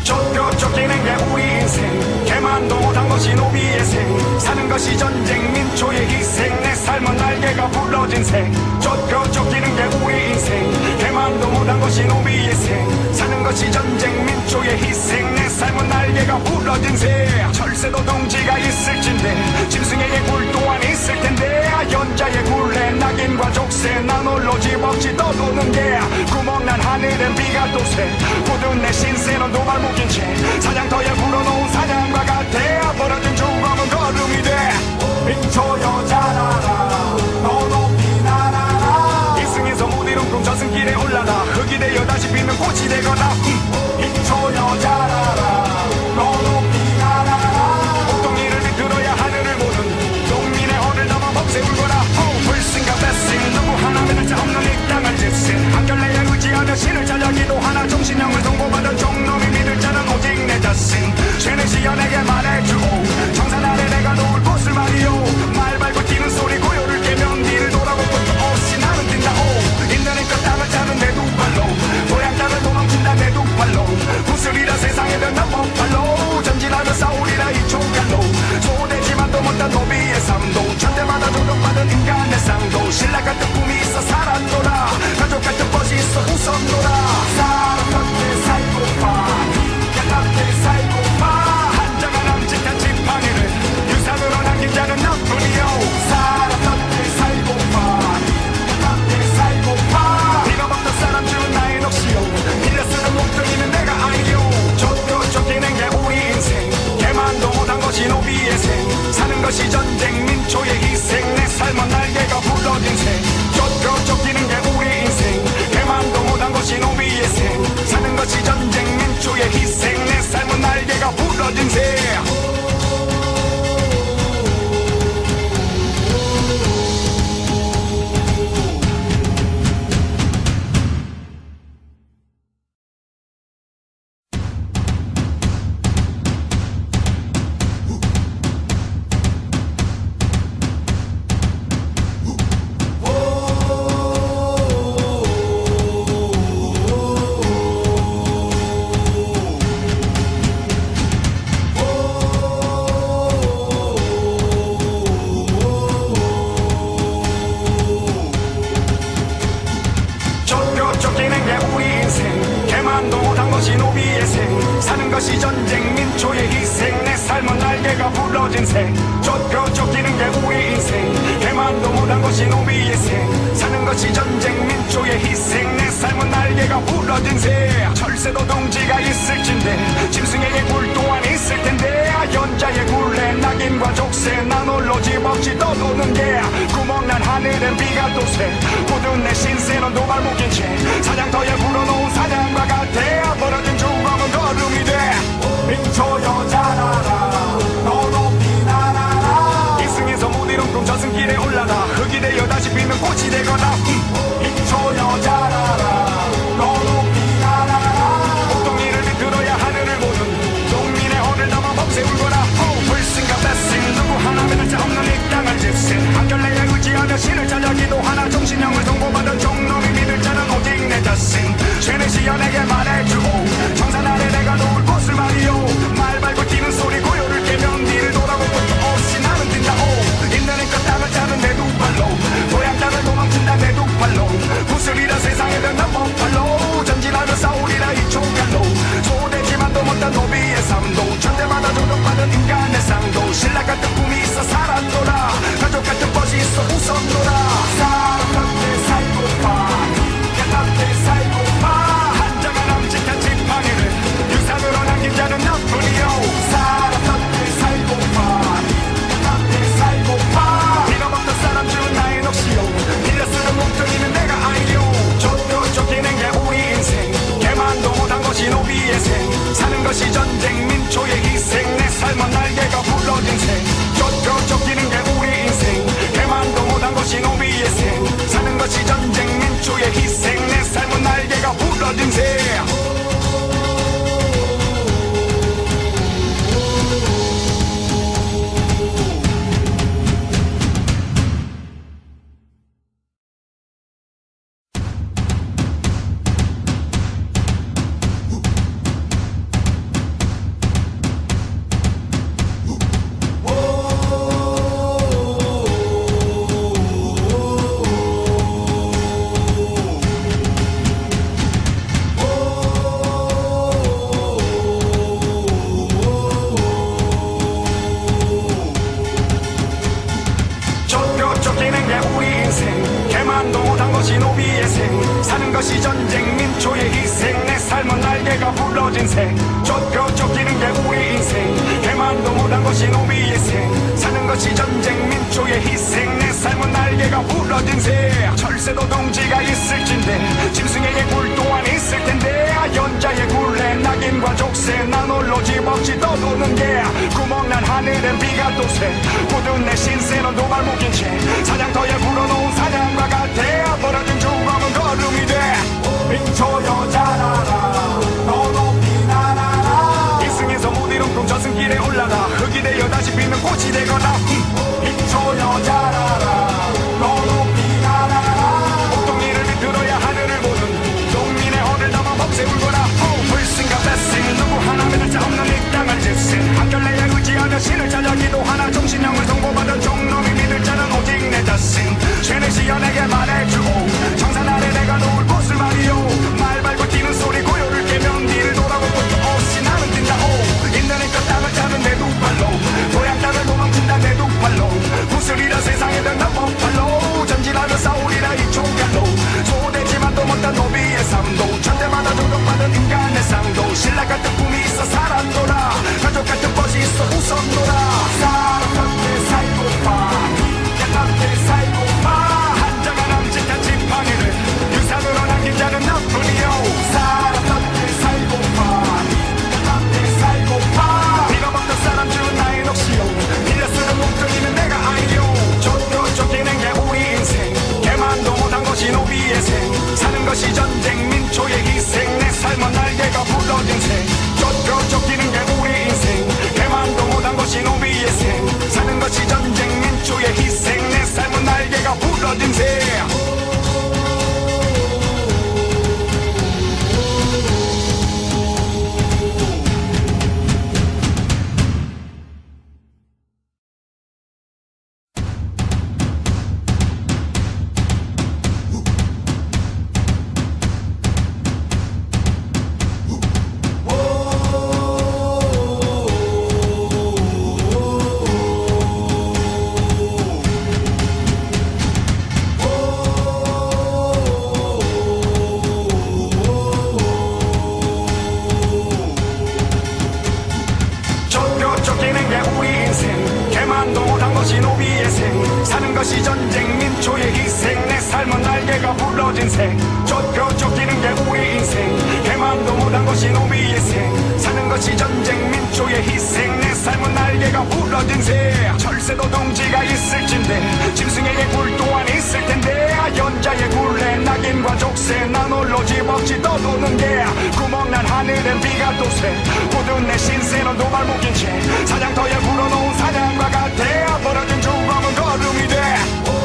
쫓기는 게 우리 인생 개만도 못한 것이 노비의 생 사는 것이 전쟁 민초의 희생 내 삶은 날개가 부러진 새 쫓기는 게 우리 인생 개만도 못한 것이 노비의 생 사는 것이 전쟁 민초의 희생 내 삶은 날개가 부러진 새 철새도 둥지가 있을진데 짐승에게 굴 또한 있을 텐데 연자의 굴레 낙인과 족쇄 난 홀로 집없이 떠도는 게 구멍난 하늘엔 비가 또새 모든 내 신세는 도발 묶인 채 사냥터에 불어놓은 사냥과 같아 벌어진 죽음은 걸음이 돼 민초 여자라라 너 높이 날아라 이승에서 못 이룬 꿈 저승길에 올라라 흙이 되어 다시 피는 꽃이 되거나 민초 여자라라 너 높이 날아라 보통 이를 비틀어야 하늘을 보는 농민의 허를 담아 범새 울거라 불승과 배승 누구 하나 믿을 자 없는 이 땅을 집신 한결내에 의지하며 신을 찾아 기도하나 정신형을 통보받은 종놈이 믿을 자는 오직 내 자신 죄는 시여 내게 말해주오 정산 아래 내가 놓을 곳을 말이오 말 밟고 뛰는 소리 고요를 깨면 뒤를 돌아보고 또 없이 나는 뛴다오 있는 힘껏 땅을 차는 내 두 발로 고향 땅을 도망친다 내 두 팔로 구슬이라 세상에 된다 법팔로 전진하며 싸우리라 이 총칼로 소대지만도 못한 노비의 삶도 천대마다 조정받은 인간의 상도 신라 같은 꿈이 있어 살았노라 가족 같은 것이 있어 웃었노라 사람 곁에 살고파 인간 곁에 살고파 한자가 남짓한 지팡이를 유산으로 남긴 자는 나뿐이요 사람 곁에 살고파 인간 곁에 살고파 비가 먹던 사람 중 나의 넋이요 빌려 쓰는 목소리는 내가 아니요 쫓기는 게 우리 인생 개만도 못한 것이 노비의 생 사는 것이 전쟁 민초의 희생 내 삶은 날개가 부러진 새 쫓기는 게 우리 인생 개만도 못한 것이 노비의 생 사는 것이 전쟁 민초의 희생 내 삶은 날개가 부러진 새 사는 것이 전쟁 민초의 희생 내 삶은 날개가 부러진 새 쫓겨 쫓기는 게 우리 인생 개만도 못한 것이 노비의 생 사는 것이 전쟁 민초의 희생 내 삶은 날개가 부러진 새 철새도 동지가 있을진데 짐승에게 굴 또한 있을 텐데 연자의 굴레 낙인과 족쇄 난 홀로 집없이 떠도는 게 구멍난 하늘엔 비가 또새 굳은 내 신세는 도발 묶인 채 사냥터에 불어놓은 사냥과 같아 벌어진 죽음은 걸음이 돼 민초 여자라라 너 높이 날아라 이승에서 못 이룬 꿈 저승길에 올라가 흙이 되어 다시 피면 꽃이 되거나 민초 여자라라 너 높이 날아라 옥동이를 비틀어야 하늘을 보는 동민의 혼을 담아 범새 울거라 불신과 blessing 누구 하나 믿을 자 없는 이 땅을 집신 한결레에 의지하며 신을 찾아 기도하나 정신형을 통보받은 종놈이 믿을 자는 오직 내 자신 죄는 시연에게 말해주오 정산 아래 내가 놓을 곳을 말이오 말 밟고 뛰는 소리 고요를 깨면 뒤를 돌아볼 것도 없이 나는 뛴다오 있는 힘껏 땅을 짜는 내 두 발로 고향 땅을 도망친다 내 두 팔로 구슬이라 세상에 변한 법팔로 전진하며 싸우리라 이 총칼로 소되지만도 못한 노비의 삶도 천대마다 조종받은 인간의 상도 신라 같은 꿈이 있어 살았노라 가족 같은 멋이 있어 웃었노라 사람 곁에 살고파 곁에 살고파 한자가 남짓한 지팡이를 유산으로 남긴 자는 나뿐이요 사람 곁에 살고파 곁에 살고파 빌어먹던 사람 중 나의 넋이요 빌려 쓰는 몸뚱이는 내가 아니요 쫓겨 쫓기는 게 우리 인생 개만도 못한 것이 노비의 생 사는 것이 전쟁 민초의 희생 내 삶은 날개가 부러진 새 쫓겨 쫓기는 게 우리 인생 개만도 못한 것이 노비의 생 사는 것이 전쟁 민초의 희생 내 삶은 날개가 부러진 새 개만도 못한 것이 노비의 생 사는 것이 전쟁 민초의 희생 내 삶은 날개가 부러진 새 쫓겨 쫓기는 게 우리 인생 개만도 못한 것이 노비의 생 사는 것이 전쟁 민초의 희생 내 삶은 날개가 부러진 새 철새도 동지가 있을진데 짐승에게 굴 또한 있을 텐데 연자의 굴레 낙인과 족쇄 난 홀로 집없이 떠도는 게 구멍난 하늘엔 비가 또새 굳은 내 신세는 도발 묶인 채 사냥터에 불어놓은 사냥과 같아 벌어진 죽음은 걸음이 돼 민초 여자라라 너 높이 날아라 이승에서 못 이룬 꿈 저승길에 올라가 흙이 되어 다시 피는 꽃이 되거나 민초 여자라라 너 높이 날아라 옥동이를 비틀어야 하늘을 보는 동민의 혼을 담아 범새 울거라 불신과 blessing 누구 하나 믿을 자 없는 이 땅을 집신 한결레에 의지하며 신을 찾아 기도하나 정신형을 통보받은 종놈이 믿을 자는 오직 내 자신 죄는 시연에게 말해주오 정산 아래 내가 놓을 곳을 말이오 말 밟고 뛰는 소리 고요를 깨면 뒤를 돌아볼 것도 없이 나는 뛴다오 있는 힘껏 땅을 짜는 내 두 팔로 고향 땅을 도망친다 내 두 팔로 구슬이라 세상에 변한 법팔로 전진하며 싸우리라 이 총칼로 소되지만도 못한 노비의 삶도 천대마다 조종받은 인간의 상도 신라 같은 꿈이 있어 살았노라 가족 같은 멋이 있어 웃었노라 사람 곁에 살고파 곁에 살고파 한자가 남짓한 지팡이를 유산으로 남긴 자는 나뿐이요 사람 곁에 살고파 곁에 살고파 빌어먹던 사람 중 나의 넋이요 빌려 쓰는 몸뚱이는 내가 아니요 쫓겨 쫓기는 게 우리 인생 개만도 못한 것이 노비의 생 사는 것이 전쟁 민초의 희생 내 삶은 날개가 부러진 새 쫓겨 쫓기는 게 우리 인생 개만도 못한 것이 노비의 생 사는 것이 전쟁 민초의 희생 내 삶은 날개가 부러진 새 것이 노비의 생 사는 것이 전쟁 민초의 희생 내 삶은 날개가 부러진 생 쫓겨 쫓기는 게 우리 인생 개만도 못한 것이 노비의 생 사는 것이 전쟁 민초의 희생 내 삶은 날개가 부러진 생 철새도 둥지가 있을진데 짐승에게 굴 또한 있을 텐데 연자의 굴레 낙인과 족쇄 난 홀로 집없이 떠도는 게 구멍난 하늘엔 비가 또새 모든 내 신세는 도발목인 채 사냥터에 불어놓은 사냥과 같아 벌어진 죽음은 걸음이 돼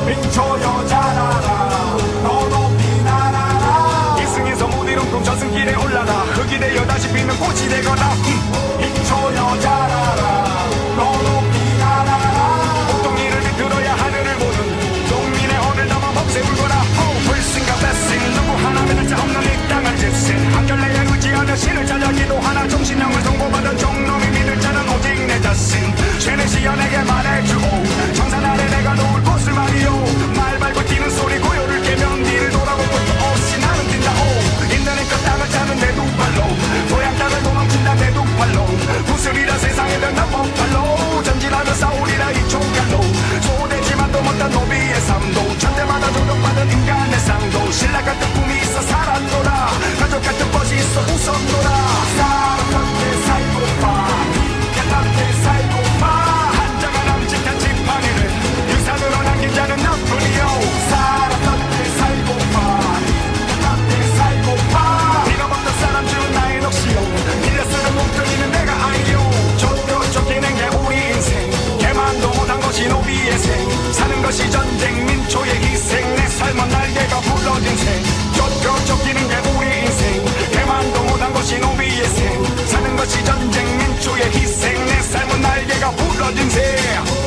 민초 여자라라 너 높이 날아라 이승에서 못 이룬 꿈 저승길에 올라라 흙이 되어 다시 피는 꽃이 되거나 민초 여자라라 너 높이 날아라 옥동이를 비틀어야 하늘을 보는 농민의 혼을 담아 범새 울거라 불신과 배신 누구 하나 믿을 자 없는 이 땅을 집신 한결레에 의지하며 신을 찾아 기도하나 정신형을 선고받은 종놈이 믿을 자는 오직 내 자신 죄는 시연에게 말해주고 정산 아래 내가 놓을 곳을 말이요 말 밟고 뛰는 소리 고요를 깨면 뒤를 돌아볼 것도 없이 나는 뛴다오 있는 그 땅을 차는 내 두 발로 고향 땅을 도망친다 내 두 팔로 구슬이라 세상에 던난 법팔로 전진하며 싸우리라 이 총칼로 소되지만도 못한 노비의 삶도 천대마다 조정받은 인간의 상도 신라 같은 꿈이 있어 살았노라 가족 같은 멋이 있어 웃었노라 사람 곁에 살고파 인간 곁에 살고파 한자가 남짓한 지팡이를 유산으로 남긴 자는 나뿐이요 사람 곁에 살고파 인간 곁에 살고파 네가 먹던 사람 중 나의 넋이요 밀려 쓰는 몸뚱이는 내가 아니요 쫓기는 게 우리 인생 개만도 못한 것이 노비의 생 사는 것이 전쟁 민초의 희생 내 삶은 날개가 부러진 생 쫓기는 게 우리 인생 개만도 못한 것이 노비의 생 사는 것이 전쟁 민초의 희생 내 삶은 날개가 부러진 생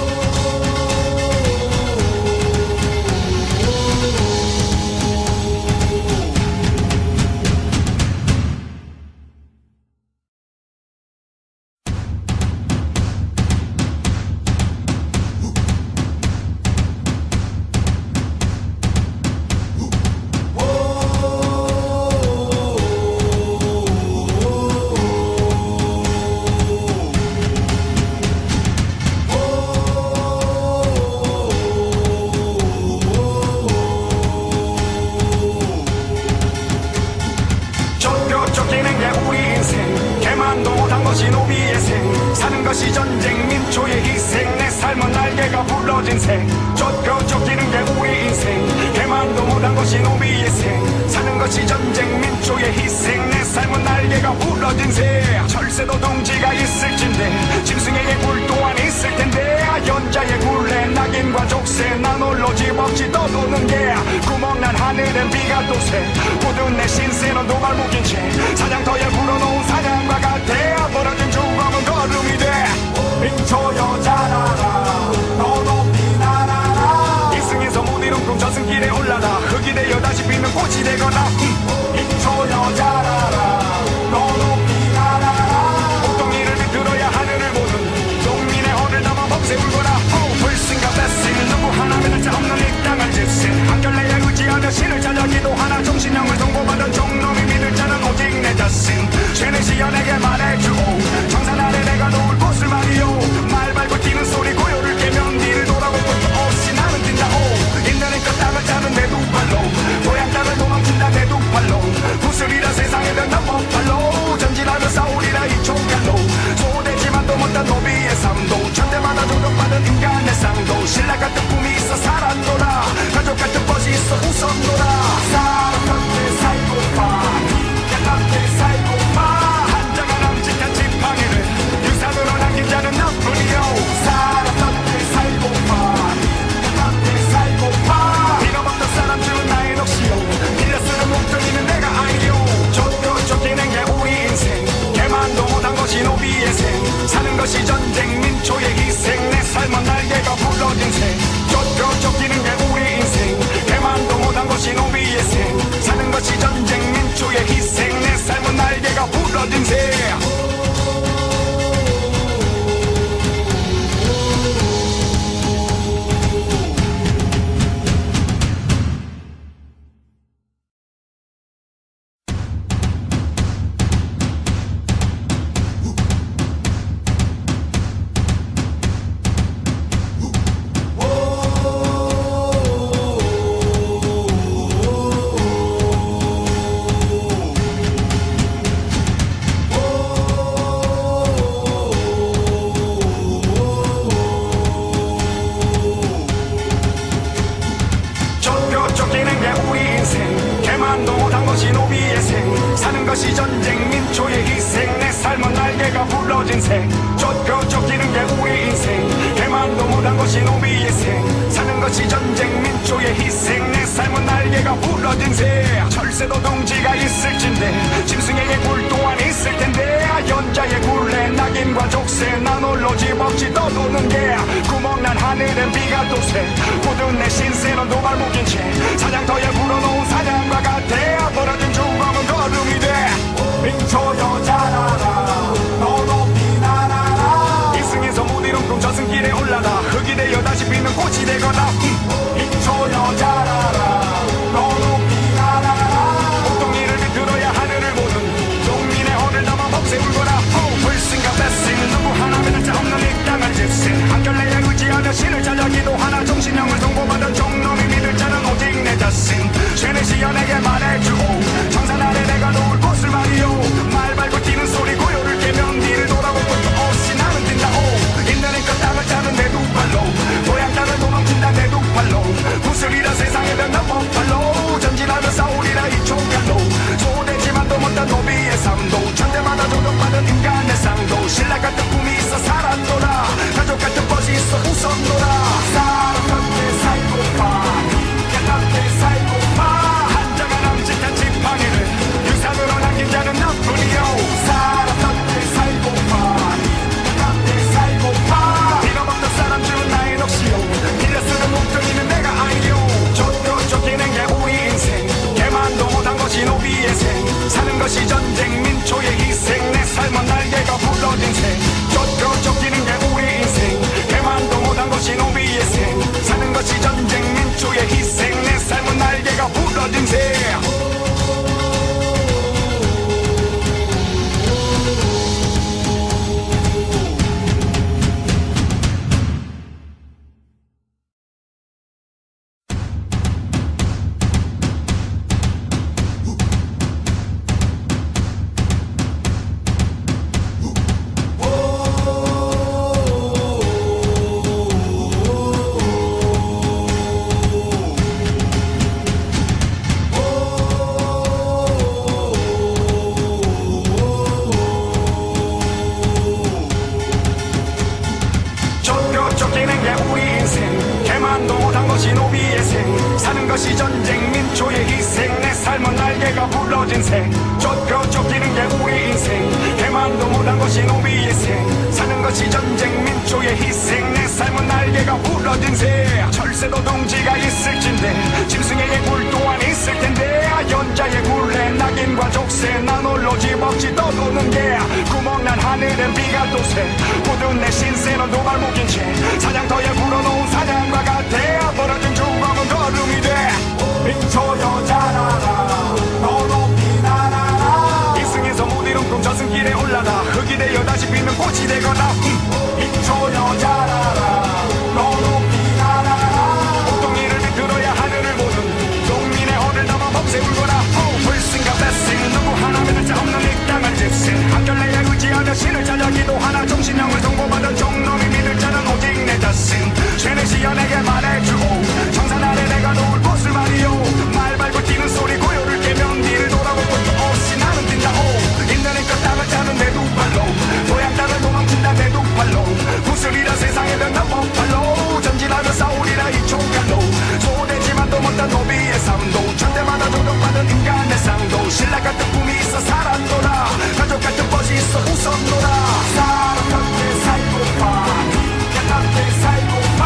것이 전쟁 민초의 희생 내 삶은 날개가 부러진 생 쫓기는 게 우리 인생 개만도 못한 것이 노비의 생 사는 것이 전쟁 민초의 희생 내 삶은 날개가 부러진 생 철새도 둥지가 있을진데 짐승에게 굴 또한 있을 텐데 연자의 굴레 낙인과 족쇄 난 홀로 집없이 떠도는 게 구멍난 하늘엔 비가 또새 모든 내 신세는 도발목인 채 사냥터에 불어놓은 사냥과 같아 벌어진 죽음은 걸음이 돼 민초 여자라라 너 높이 날아라 이승에서 못 이룬 꿈 저승길에 올라라 흙이 되어 다시 피는 꽃이 되거나 민초 여자라라 너 높이 날아라 옥동이를 비틀어야 하늘을 보는 농민의 혼을 담아 범새 울거라 불신과 배신 누구 하나 믿을 자 없는 이 땅을 집신 한결레에 의지하며 신을 찾아 기도하나 정신형을 선고받은 종놈이 믿을 자는 오직 내 자신 죄는 시연에게 말해주고 정산 아래 내가 놓을 곳을 말이요 말 밟고 뛰는 소리 고요를 깨면 뒤를 돌아볼 것도 없이 나는 뛴다오 있는 그 땅을 차는 내 두 발로 고향 땅을 도망친다 내 두 팔로 구슬이라 세상에 변한 법팔로 전진하며 싸우리라 이 총칼로 소되지만도 못한 노비의 삶도 천대마다 조정받은 인간의 상도 신라 같은 꿈이 있어 살았노라 가족 같은 멋이 있어 웃었노라 사람 곁에 살고파 인간 곁에 살고파 한자가 남짓한 지팡이를 유산으로 남긴 자는 나뿐이요 사람 곁에 살고파 인간 곁에 살고파 네가 먹던 사람 중 나의 넋이요 밀려 쓰는 몸뚱이는 내가 아니요 쫓기는 게 우리 인생 개만도 못한 것이 노비의 생 사는 것이 전쟁 민초의 희생 내 삶은 날개가 부러진 생 쫓기는 게 우리 인생 개만도 못한 것이 노비의 생 사는 것이 전쟁 민초의 희생 내 삶은 날개가 부러진 생 날개가 부러진 새 쫓겨 쫓기는 게 우리 인생 개만도 못한 것이 노비의 생 사는 것이 전쟁 민초의 희생 내 삶은 날개가 부러진 새 철새도 둥지가 있을진데 짐승에게 굴 또한 있을 텐데 연자의 굴레 낙인과 족쇄 난 홀로 집없이 떠도는 게 구멍난 하늘엔 비가 또새 굳은 내 신세는 도발목인 채 사냥터에 불어놓은 사냥과 같아 벌어진 죽음은 걸음이 돼 민초 여자라라 너 높이 날아라 이승에서 못 이룬 꿈 저승길에 올라가 흙이 되어 다시 피는 꽃이 되거나 민초 여자라라 너 높이 날아라 보통 이를 비틀어야 하늘을 보는 농민의 허를 넘어 벅세 울거라 불승과 배승 누구 하나 믿을 자 없는 이 땅을 집신 한결내에 의지하며 신을 찾아 기도하나 정신형을 통보받은 종놈이 믿을 자는 오직 내 자신 죄는 시연에게 말해주오 청산 아래 내가 놓을 곳을 말이오 말 밟고 뛰는 소리 고요를 깨면 뒤를 돌아보고 또 없이 나는 뛴다오 있는 힘껏 땅을 짜는 내 두 팔로 고향 땅을 도망친다 내 두 팔로 구슬이라 세상에 변한 법팔로 전진하며 싸우리라 이 총칼로 소되지만도 못한 노비의 삶도 천대마다 조정받은 인간의 상도 신라 같은 꿈이 있어 살았노라 가족 같은 벗이 있어 웃었노라 사람 같게 살고파 인간 같게 살고파 한자가 남짓한 지팡이를 유산으로 남긴 자는 나뿐이요 사람 같게 살고파 인간 같게 살고파 빌어먹는 사람 중 나의 넋이요 빌려 쓰는 목적이는 내가 아니요 쫓기는 게 우리 인생 개만도 못한 것이 노비의 생 사는 것이 전쟁 민초의 희생 내 삶은 날개가 부러진 새 쫓기는 게 우리 인생 개만도 못한 것이 노비의 생 사는 것이 전쟁 민초의 희생 내 삶은 날개가 부러진 새 쫓기는 게 우리 인생 개만도 못한 것이 노비의 생 사는 것이 전쟁 민초의 희생 내 삶은 날개가 부러진 새 쫓기는 게 우리 인생 개만도 못한 것이 노비의 생 사는 것이 전쟁 민초의 희생 내 삶은 날개가 부러진 새 철새도 둥지가 있을진데 짐승에게 굴 또한 있을 텐데 연자의 굴레 낙인과 족쇄 난 홀로 집없이 떠도는 게 구멍난 하늘엔 비가 또새 굳은 내 신세는 도발목인 채 사냥터에 불어놓은 사냥과 같아 벌어진 죽음은 걸음이 돼 민초 여자라라 너 높이 날아라 이승에서 못 이룬 꿈 저승길에 올라가 흙이 되어 다시 피는 꽃이 되거나 민초 여자라라 너 높이 날아라 보통 이를 비틀어야 하늘을 보는 농민의 허를 넘어 벅세 울거라 불승과 배승 누구 하나 믿을 자 없는 이 땅을 집신 한결내에 의지하며 신을 찾아 기도하나 정신형을 통보받은 종놈이 믿을 자는 오직 내 자신 죄는 시연에게 말해주오 청산 아래 내가 놓을 곳을 말이오 말 밟고 뛰는 소리 고요를 깨면 뒤를 돌아보고 또 없이 나는 뛴다오 있는 힘껏 땅을 짜는 내 두 팔로 고향 땅을 도망친다 내 두 팔로 구슬이라 세상에 변한 법팔로 전진하며 싸우리라 이 총칼로 소되지만도 못한 노비의 삶도 천대마다 조정받은 인간의 상도 신라 같은 꿈이 있어 살았노라 가족 같은 벗이 있어 웃었노라 사람 같게 살고파 인간 같게 살고파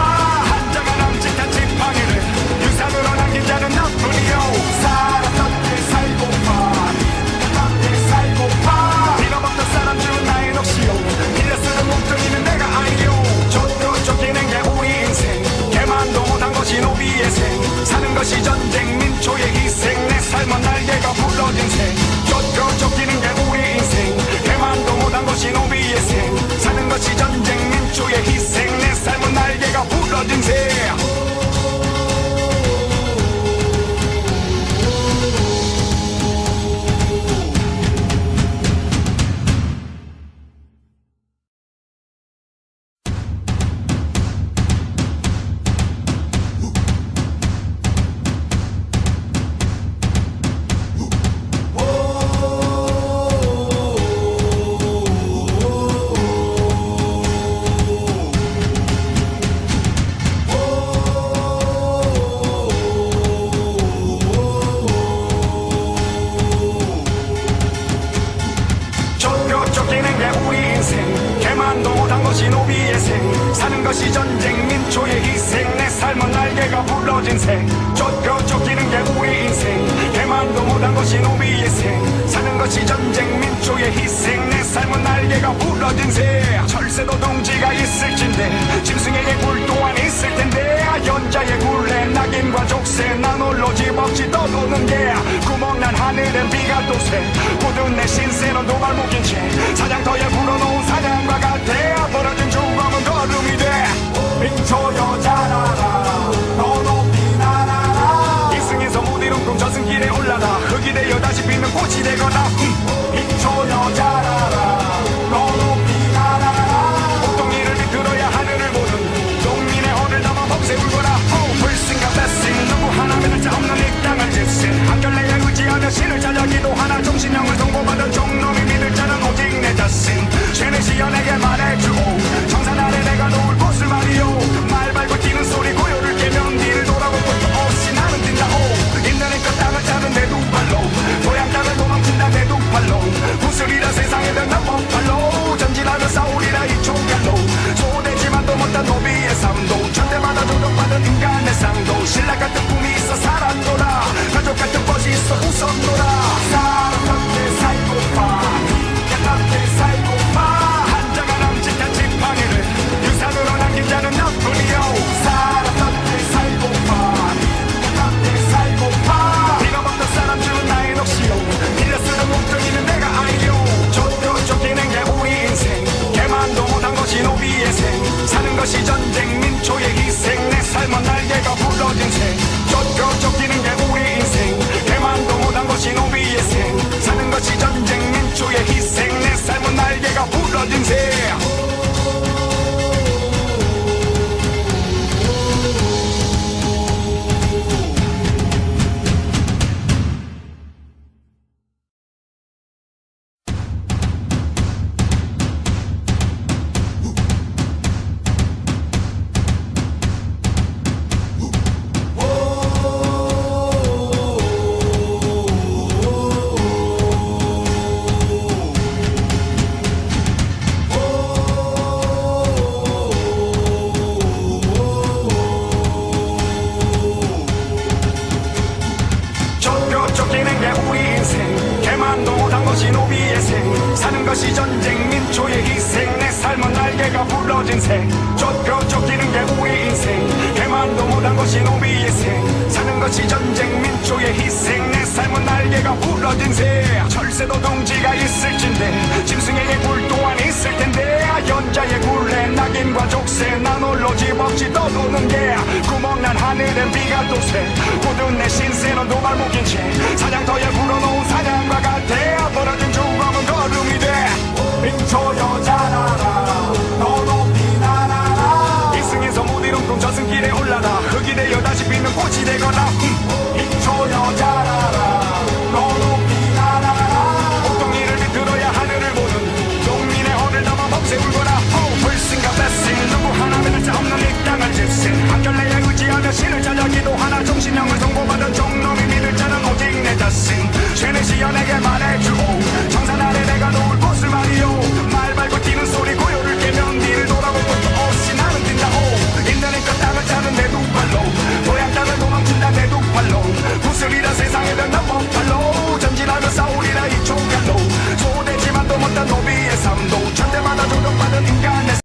한자가 남짓한 지팡이를 유산으로 남긴 자는 나뿐이요 사람 같게 살고파 인간 같게 살고파 빌어먹는 사람 중 나의 넋이요 빌려 쓰는 목적이는 내가 아니요 쫓기는 게 우리 인생 개만도 못한 것이 노비의 생 사는 것이 전쟁 민초의 희생 내 삶은 날개가 부러진 새 쫓기는 게 우리 인생 개만도 못한 것이 인생 개만도 못한 것이 노비의 생 사는 것이 전쟁 민초의 희생 내 삶은 날개가 부러진 생 쫓겨 쫓기는 게 우리 인생 개만도 못한 것이 노비의 생 사는 것이 전쟁 민초의 희생 내 삶은 날개가 부러진 생 철새도 둥지가 있을진데 짐승에게 굴 또한 있을 텐데 연자의 굴레 낙인과 족쇄 난 홀로 집없이 떠도는 게 구멍난 하늘엔 비가 또새 모든 내 신세는 도발 묶인 채 사냥터에 불어놓은 사냥과 같아 벌어진 죽음은 걸음이 돼 민초 여자라라 너 높이 날아라 이승에서 못 이룬 꿈 저승길에 올라라 흙이 되어 다시 피는 꽃이 되거나 민초 여자라라 너 높이 날아라 옥동이를 비틀어야 하늘을 보는 농민의 혼을 담아 범새 울거라 불신과 blessing 누구 하나 믿을 자 없는 이 땅을 질신 한결내에 의지하며 신을 찾아 기도하나 정신형을 선고받은 종놈이 믿을 자는 오직 내 자신 죄는 시연에게 말해주오 정산 아래 내가 놓을 곳을 말이오 말 밟고 뛰는 소리 고요를 깨면 뒤를 돌아볼 것도 없이 나는 뛴다오 있는 힘껏 땅을 짜는 내 두 발로 고향 땅을 도망친다 내 두 팔로 구슬이라 세상에 든다 법팔로 전진하며 싸우리라 이 총칼로 소되지만도 못한 노비의 삶도 천대마다 조정받은 인간의 상도 신라 같은 꿈이 있어 살았노라 가족 같은 멋이 있어 웃었노라 사람 곁에 살고파 인간 곁에 살고파 한자가 남짓한 지팡이를 유산으로 남긴 자는 나뿐이요 사람 곁에 살고파 인간 곁에 살고파 네가 먹던 사람 중 나의 넋이요 빌려 쓰는 목적이는 내가 아니요 쫓겨 쫓기는 게 우리 인생 개만도 못한 것이 노비의 생 사는 것이 전쟁 민초의 희생 내 삶은 날개가 부러진 생 쫓겨 쫓기는 게 우리 인생 개만도 못한 것이 노비의 생 사는 것이 전쟁 민초의 희생 내 삶은 날개가 부러진 생 쫓기는 게 우리 인생 개만도 못한 것이 노비의 생 사는 것이 전쟁 민초의 희생 내 삶은 날개가 부러진 생 쫓겨 쫓기는 게 우리 인생 개만도 못한 것이 노비의 생 사는 것이 전쟁 민초의 희생 내 삶은 날개가 부러진 생 철새도 둥지가 있을진데 짐승에게 굴 또한 있을 텐데 연자의 굴레 낙인과 족쇄 난 홀로 집없이 떠도는 게 구멍난 하늘엔 비가 또새 모든 내 신세는 도발 묶인 채 사냥터에 불어놓은 사냥과 같아 벌어진 죽음은 걸음이 돼 민초 여자라라 너 높이 날아라 이승에서 못 이룬 꿈 저승길에 올라라 흙이 되어 다시 피는 꽃이 되거나 민초 여자라라 너 높이 날아라 옥동이를 비틀어야 하늘을 보는 농민의 혼을 담아 범새 울거라 불신과 blessing 누구 하나 믿을 자 없는 이 땅을 질신 한결내에 의지하며 신을 찾아 기도하나 정신형을 선고받은 종놈이 믿을 자는 오직 내 자신 죄는 시연에게